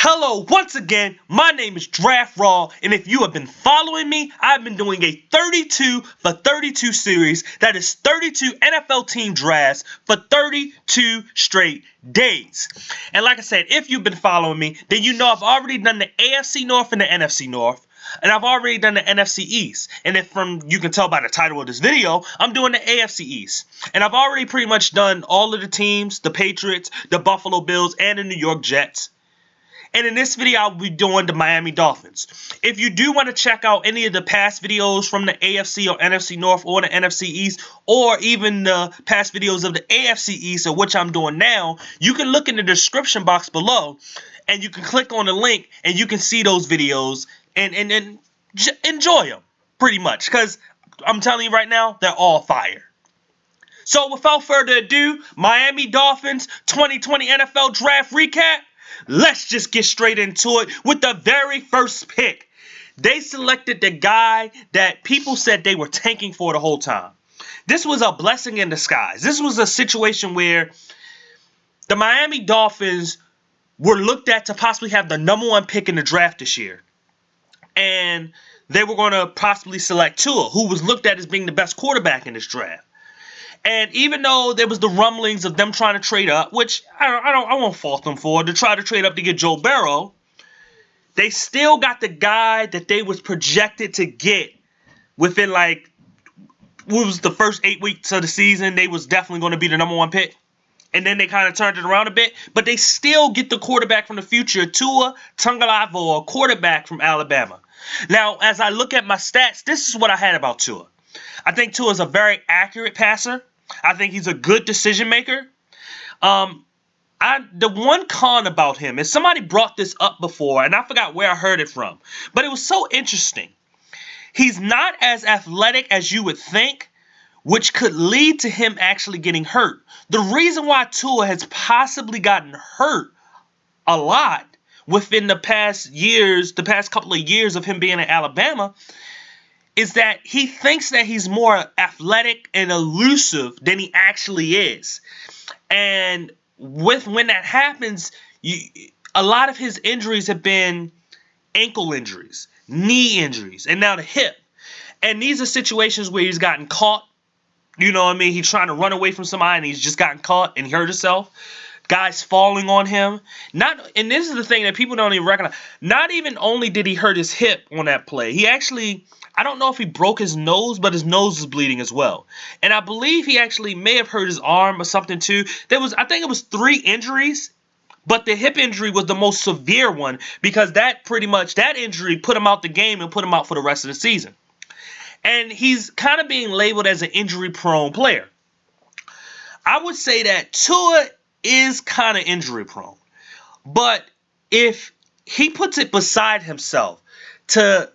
Hello, once again, my name is Draft Raw, and if you have been following me, I've been doing a 32 for 32 series, that is 32 NFL team drafts for 32 straight days. And like I said, if you've been following me, then you know I've already done the AFC North and the NFC North, and I've already done the NFC East. And if you can tell by the title of this video, I'm doing the AFC East. And I've already pretty much done all of the teams, the Patriots, the Buffalo Bills, and the New York Jets. And in this video, I'll be doing the Miami Dolphins. If you do want to check out any of the past videos from the AFC or NFC North or the NFC East, or even the past videos of the AFC East, or which I'm doing now, you can look in the description box below, and you can click on the link, and you can see those videos and enjoy them, pretty much. Because I'm telling you right now, they're all fire. So without further ado, Miami Dolphins 2020 NFL Draft Recap. Let's just get straight into it with the very first pick. They selected the guy that people said they were tanking for the whole time. This was a blessing in disguise. This was a situation where the Miami Dolphins were looked at to possibly have the #1 pick in the draft this year. And they were going to possibly select Tua, who was looked at as being the best quarterback in this draft. And even though there was the rumblings of them trying to trade up, which I won't fault them for, to try to trade up to get Joe Burrow, they still got the guy that they was projected to get within what was the first 8 weeks of the season. They was definitely going to be the #1 pick. And then they kind of turned it around a bit. But they still get the quarterback from the future, Tua Tagovailoa, quarterback from Alabama. Now, as I look at my stats, this is what I had about Tua. I think Tua is a very accurate passer. I think he's a good decision maker. The one con about him is somebody brought this up before, and I forgot where I heard it from, but it was so interesting. He's not as athletic as you would think, which could lead to him actually getting hurt. The reason why Tua has possibly gotten hurt a lot within the past couple of years of him being in Alabama, is that he thinks that he's more athletic and elusive than he actually is. And when that happens, a lot of his injuries have been ankle injuries, knee injuries, and now the hip. And these are situations where he's gotten caught. You know what I mean? He's trying to run away from somebody and he's just gotten caught and he hurt himself. Guys falling on him. And this is the thing that people don't even recognize. Not even only did he hurt his hip on that play, he actually, I don't know if he broke his nose, but his nose was bleeding as well. And I believe he actually may have hurt his arm or something too. I think it was 3 injuries, but the hip injury was the most severe one because that injury put him out the game and put him out for the rest of the season. And he's kind of being labeled as an injury-prone player. I would say that Tua is kind of injury prone, but if he puts it beside himself to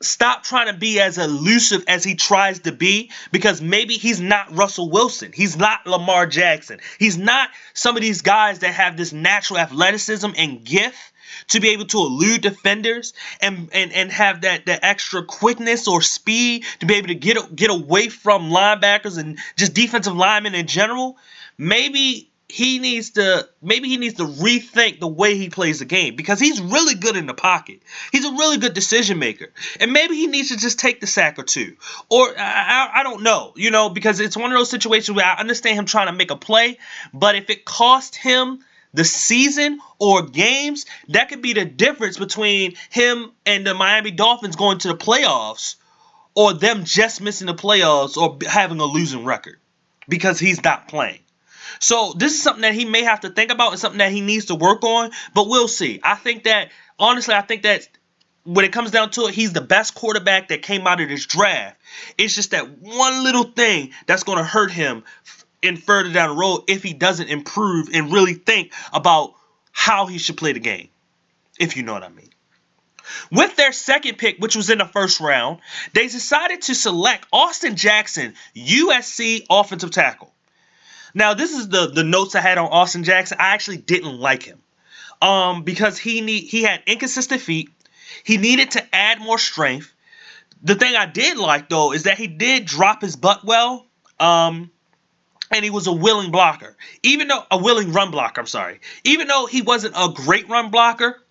stop trying to be as elusive as he tries to be, because maybe he's not Russell Wilson, he's not Lamar Jackson, he's not some of these guys that have this natural athleticism and gift to be able to elude defenders and have that extra quickness or speed to be able to get away from linebackers and just defensive linemen in general. Maybe he needs to rethink the way he plays the game, because he's really good in the pocket. He's a really good decision maker. And maybe he needs to just take the sack or two. Or I don't know, because it's one of those situations where I understand him trying to make a play, but if it cost him the season or games, that could be the difference between him and the Miami Dolphins going to the playoffs, or them just missing the playoffs or having a losing record because he's not playing. So this is something that he may have to think about and something that he needs to work on, but we'll see. I think that when it comes down to it, he's the best quarterback that came out of this draft. It's just that one little thing that's going to hurt him in further down the road if he doesn't improve and really think about how he should play the game, if you know what I mean. With their second pick, which was in the first round, they decided to select Austin Jackson, USC offensive tackle. Now, this is the notes I had on Austin Jackson. I actually didn't like him because he had inconsistent feet. He needed to add more strength. The thing I did like, though, is that he did drop his butt well. and he was a willing blocker. A willing run blocker, I'm sorry. Even though he wasn't a great run blocker,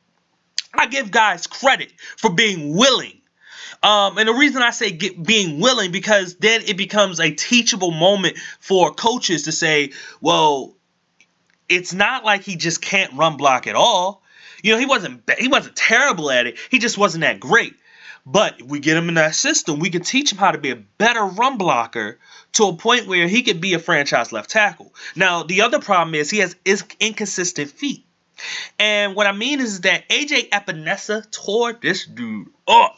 I give guys credit for being willing. And the reason I say being willing, because then it becomes a teachable moment for coaches to say, well, it's not like he just can't run block at all. He wasn't terrible at it. He just wasn't that great. But if we get him in that system, we can teach him how to be a better run blocker to a point where he could be a franchise left tackle. Now, the other problem is he has inconsistent feet. And what I mean is that A.J. Epinesa tore this dude up.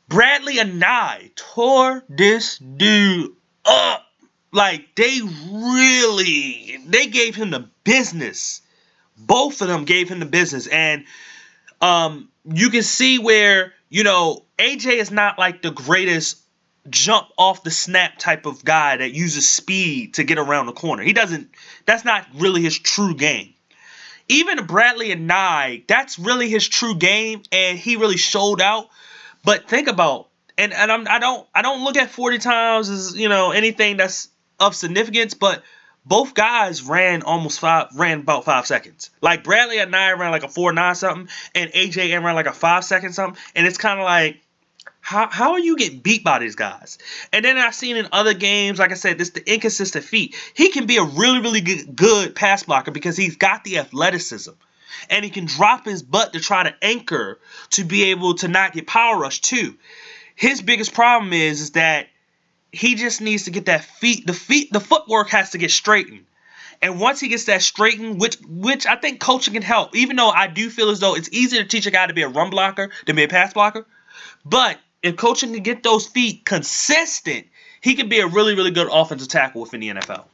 Bradley Anae tore this dude up. Like, they gave him the business. Both of them gave him the business. And you can see where, AJ is not like the greatest jump off the snap type of guy that uses speed to get around the corner. That's not really his true game. Even Bradley Anae, that's really his true game, and he really showed out. But think about, and I don't look at 40 times as, anything that's of significance, but both guys ran about 5 seconds. Like Bradley Anae ran like a 4.9 something, and AJ ran like a 5 second something. And it's kind of like, how are you getting beat by these guys? And then I've seen in other games, like I said, this the inconsistent feet. He can be a really, really good pass blocker because he's got the athleticism. And he can drop his butt to try to anchor to be able to not get power rushed too. His biggest problem is that he just needs to get that the footwork has to get straightened. And once he gets that straightened, which I think coaching can help, even though I do feel as though it's easier to teach a guy to be a run blocker than be a pass blocker. But if coaching can get those feet consistent, he can be a really, really good offensive tackle within the NFL.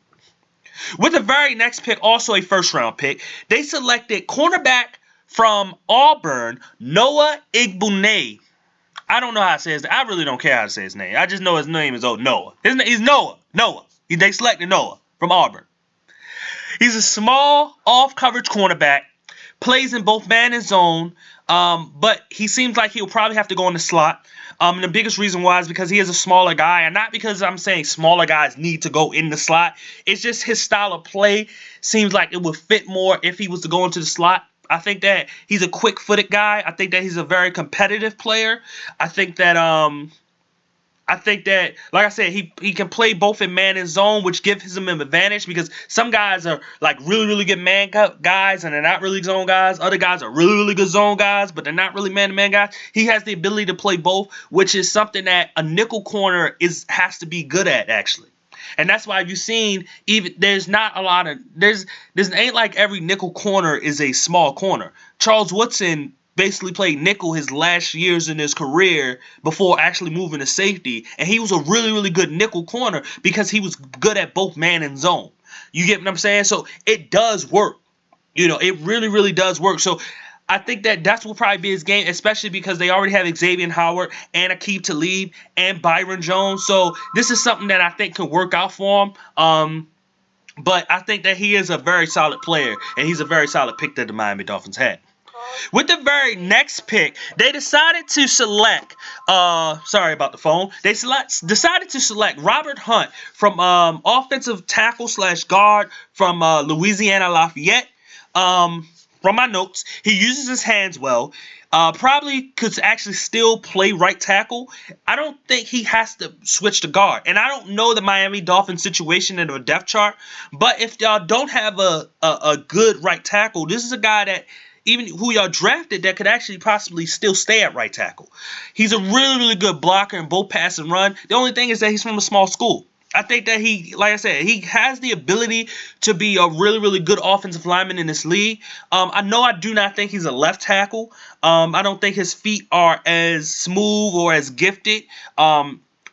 With the very next pick, also a first-round pick, they selected cornerback from Auburn, Noah Igbune. I don't know how to say his name. I really don't care how to say his name. I just know his name is Noah. He's Noah. They selected Noah from Auburn. He's a small, off-coverage cornerback, plays in both man and zone, but he seems like he'll probably have to go in the slot. And the biggest reason why is because he is a smaller guy, and not because I'm saying smaller guys need to go in the slot. It's just his style of play seems like it would fit more if he was to go into the slot. I think that he's a quick-footed guy. I think that he's a very competitive player. I think that, like I said, he can play both in man and zone, which gives him an advantage because some guys are like really, really good man guys and they're not really zone guys. Other guys are really, really good zone guys, but they're not really man-to-man guys. He has the ability to play both, which is something that a nickel corner has to be good at, actually. And that's why you've seen there's not a lot of there's ain't like every nickel corner is a small corner. Charles Woodson basically played nickel his last years in his career before actually moving to safety, and he was a really, really good nickel corner because he was good at both man and zone. You get what I'm saying? So it does work. It really, really does work. So I think that's will probably be his game, especially because they already have Xavier Howard and Aqib Talib and Byron Jones. So this is something that I think can work out for him. But I think that he is a very solid player, and he's a very solid pick that the Miami Dolphins had. With the very next pick, they decided to select, sorry about the phone, they decided to select Robert Hunt from offensive tackle / guard from Louisiana Lafayette. From my notes, he uses his hands well. Probably could actually still play right tackle. I don't think he has to switch to guard. And I don't know the Miami Dolphins situation in the depth chart. But if y'all don't have a good right tackle, this is a guy that even who y'all drafted that could actually possibly still stay at right tackle. He's a really, really good blocker in both pass and run. The only thing is that he's from a small school. I think that like I said, he has the ability to be a really, really good offensive lineman in this league. I do not think he's a left tackle. I don't think his feet are as smooth or as gifted.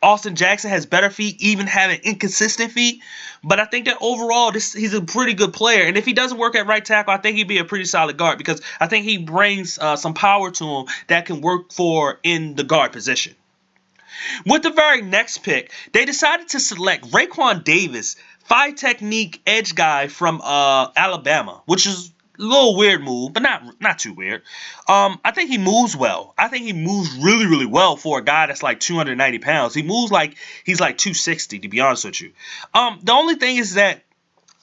Austin Jackson has better feet, even having inconsistent feet. But I think that overall, he's a pretty good player. And if he doesn't work at right tackle, I think he'd be a pretty solid guard because I think he brings some power to him that can work for in the guard position. With the very next pick, they decided to select Raekwon Davis, 5-technique edge guy from Alabama, which is a little weird move, but not too weird. I think he moves well. I think he moves really, really well for a guy that's like 290 pounds. He moves like he's like 260, to be honest with you. The only thing is that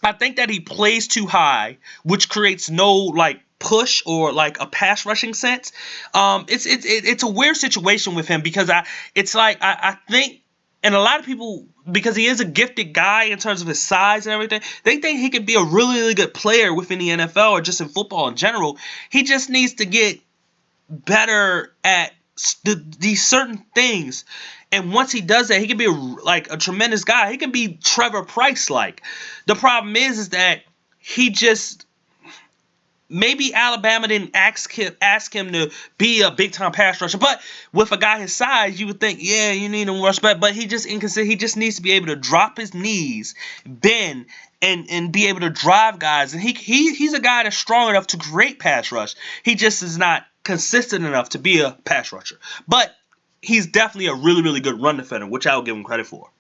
I think that he plays too high, which creates no like push or like a pass rushing sense. It's a weird situation with him because I think, and a lot of people, because he is a gifted guy in terms of his size and everything, they think he could be a really, really good player within the NFL or just in football in general. He just needs to get better at these certain things. And once he does that, he can be like a tremendous guy. He can be Trevor Price like. The problem is that he just, maybe Alabama didn't ask him to be a big time pass rusher. But with a guy his size, you would think, yeah, you need him rush back. But he just inconsistent. He just needs to be able to drop his knees, bend, and be able to drive guys. And he's a guy that's strong enough to create pass rush. He just is not consistent enough to be a pass rusher. But he's definitely a really, really good run defender, which I will give him credit for.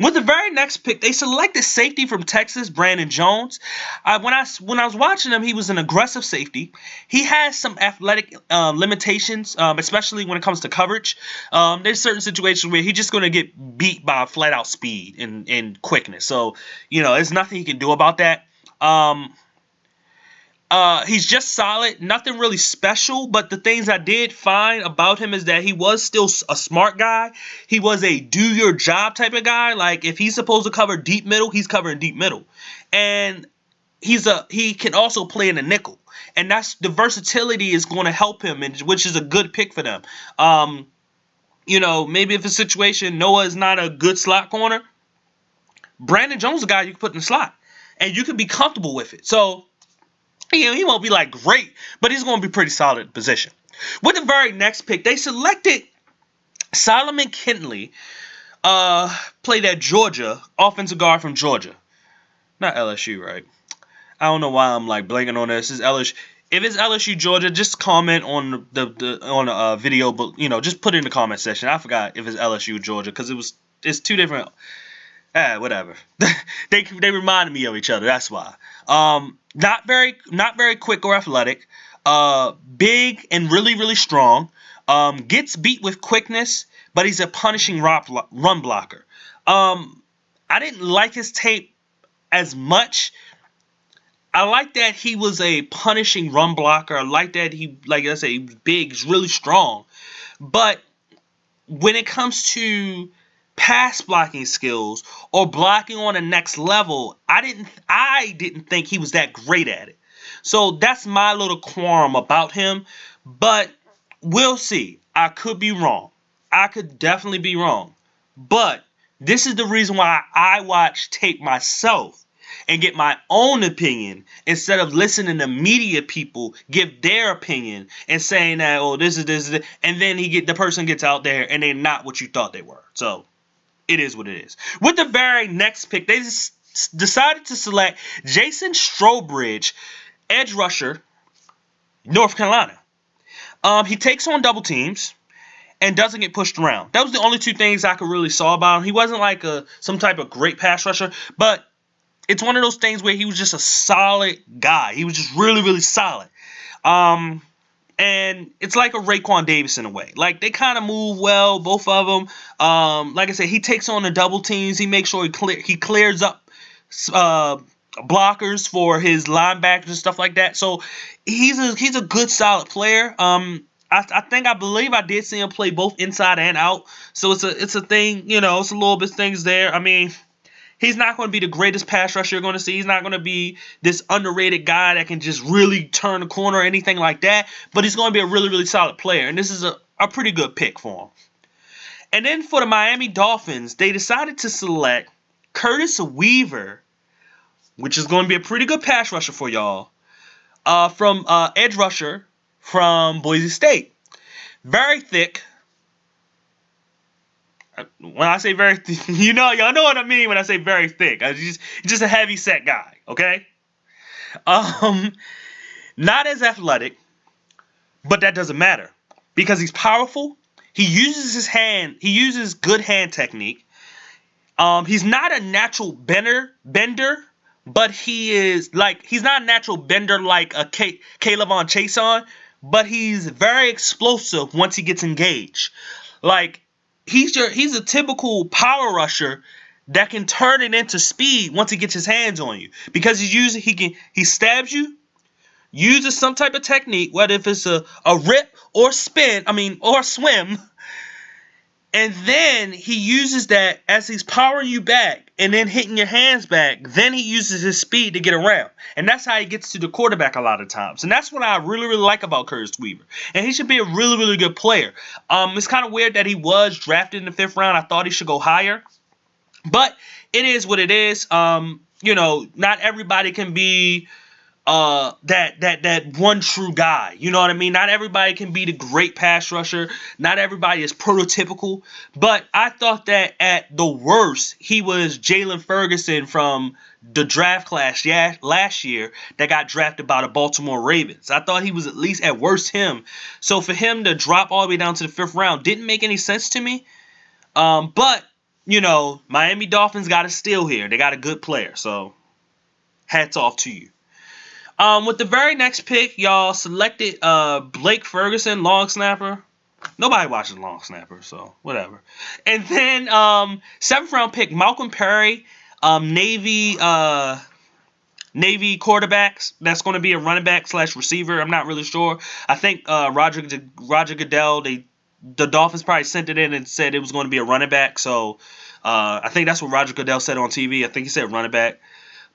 With the very next pick, they selected safety from Texas, Brandon Jones. When I was watching him, he was an aggressive safety. He has some athletic limitations, especially when it comes to coverage. There's certain situations where he's just going to get beat by flat-out speed and quickness. So, there's nothing he can do about that. He's just solid, nothing really special, but the things I did find about him is that he was still a smart guy. He was a do-your-job type of guy. Like, if he's supposed to cover deep middle, he's covering deep middle. And he can also play in a nickel. And that's the versatility is going to help him, which is a good pick for them. Maybe if a situation, Noah is not a good slot corner, Brandon Jones is a guy you can put in the slot. And you can be comfortable with it. So, he won't be like great, but he's going to be pretty solid position. With the very next pick, they selected Solomon Kinley, played at Georgia, offensive guard from Georgia. Not LSU, right? I don't know why I'm like blanking on this. It's LSU. If it's LSU Georgia, just comment on the video, but just put it in the comment section. I forgot if it's LSU Georgia because it's two different. Whatever. they reminded me of each other. That's why. Not very quick or athletic. Big and really, really strong. Gets beat with quickness, but he's a punishing run blocker. I didn't like his tape as much. I like that he was a punishing run blocker. I like that he, like I say, he's big, he's really strong. But when it comes to pass blocking skills or blocking on the next level, I didn't think he was that great at it. So that's my little qualm about him. But we'll see. I could be wrong. I could definitely be wrong. But this is the reason why I watch tape myself and get my own opinion instead of listening to media people give their opinion and saying that, oh, this is, and then the person gets out there and they're not what you thought they were. So it is what it is. With the very next pick, they decided to select Jason Strowbridge, edge rusher, North Carolina. He takes on double teams and doesn't get pushed around. That was the only two things I could really saw about him. He wasn't like some type of great pass rusher, but it's one of those things where he was just a solid guy. He was just really, really solid. And it's like a Raekwon Davis in a way. Like, they kind of move well, both of them. Like I said, he takes on the double teams. He makes sure he clears up blockers for his linebackers and stuff like that. So he's a good, solid player. I believe I did see him play both inside and out. So it's a thing, it's a little bit things there. I mean, he's not going to be the greatest pass rusher you're going to see. He's not going to be this underrated guy that can just really turn the corner or anything like that. But he's going to be a really, really solid player. And this is a pretty good pick for him. And then for the Miami Dolphins, they decided to select Curtis Weaver, which is going to be a pretty good pass rusher for y'all, from edge rusher from Boise State. Very thick. When I say very thick, y'all know what I mean when I say very thick. He's just a heavy set guy, okay? Not as athletic, but that doesn't matter because he's powerful. He uses his hand. He uses good hand technique. He's not a natural bender, but he's not a natural bender like a K'Lavon Chaisson, but he's very explosive once he gets engaged. Like, he's a typical power rusher that can turn it into speed once he gets his hands on you because he stabs you, uses some type of technique, whether if it's a rip or or swim, and then he uses that as he's powering you back and then hitting your hands back. Then he uses his speed to get around. And that's how he gets to the quarterback a lot of times. And that's what I really, really like about Curtis Weaver. And he should be a really, really good player. It's kind of weird that he was drafted in the 5th round. I thought he should go higher. But it is what it is. Not everybody can be that one true guy. You know what I mean? Not everybody can be the great pass rusher. Not everybody is prototypical. But I thought that at the worst, he was Jalen Ferguson from the draft class last year that got drafted by the Baltimore Ravens. I thought he was at least at worst him. So for him to drop all the way down to the 5th round didn't make any sense to me. But, Miami Dolphins got a steal here. They got a good player. So hats off to you. With the very next pick, y'all selected Blake Ferguson, long snapper. Nobody watches long snapper, so whatever. And then 7th round pick, Malcolm Perry, Navy quarterbacks. That's going to be a running back / receiver. I'm not really sure. I think Roger Goodell, the Dolphins probably sent it in and said it was going to be a running back. So I think that's what Roger Goodell said on TV. I think he said running back.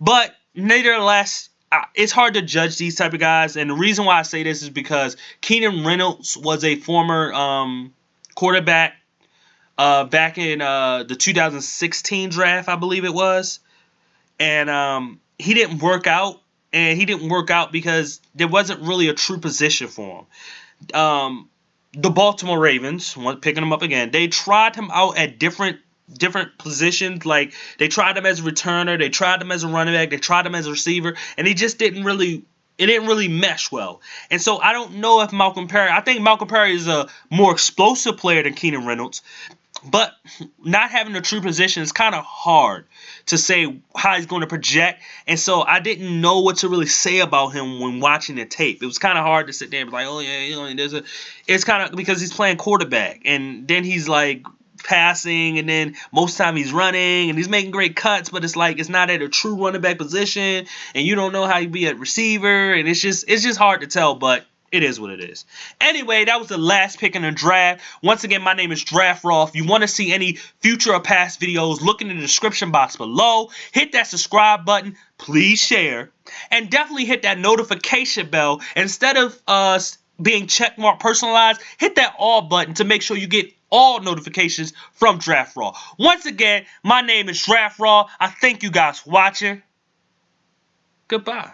But nevertheless, it's hard to judge these type of guys, and the reason why I say this is because Keenan Reynolds was a former quarterback back in the 2016 draft, I believe it was, and he didn't work out, because there wasn't really a true position for him. The Baltimore Ravens, picking him up again, they tried him out at different positions. Like, they tried him as a returner, they tried him as a running back, they tried him as a receiver, and it didn't really mesh well. And so I don't know if I think Malcolm Perry is a more explosive player than Keenan Reynolds, but not having a true position is kind of hard to say how he's going to project. And so I didn't know what to really say about him when watching the tape. It was kind of hard to sit there and be like, oh yeah, it's kind of because he's playing quarterback, and then he's like passing, and then most of the time he's running and he's making great cuts, but it's like it's not at a true running back position, and you don't know how you be at receiver, and it's just hard to tell, but it is what it is. Anyway, that was the last pick in the draft. Once again, my name is Draft Raw. If you want to see any future or past videos, look in the description box below. Hit that subscribe button. Please share. And definitely hit that notification bell. Instead of being checkmark personalized, hit that all button to make sure you get all notifications from Draft Raw. Once again, my name is Draft Raw. I thank you guys for watching. Goodbye.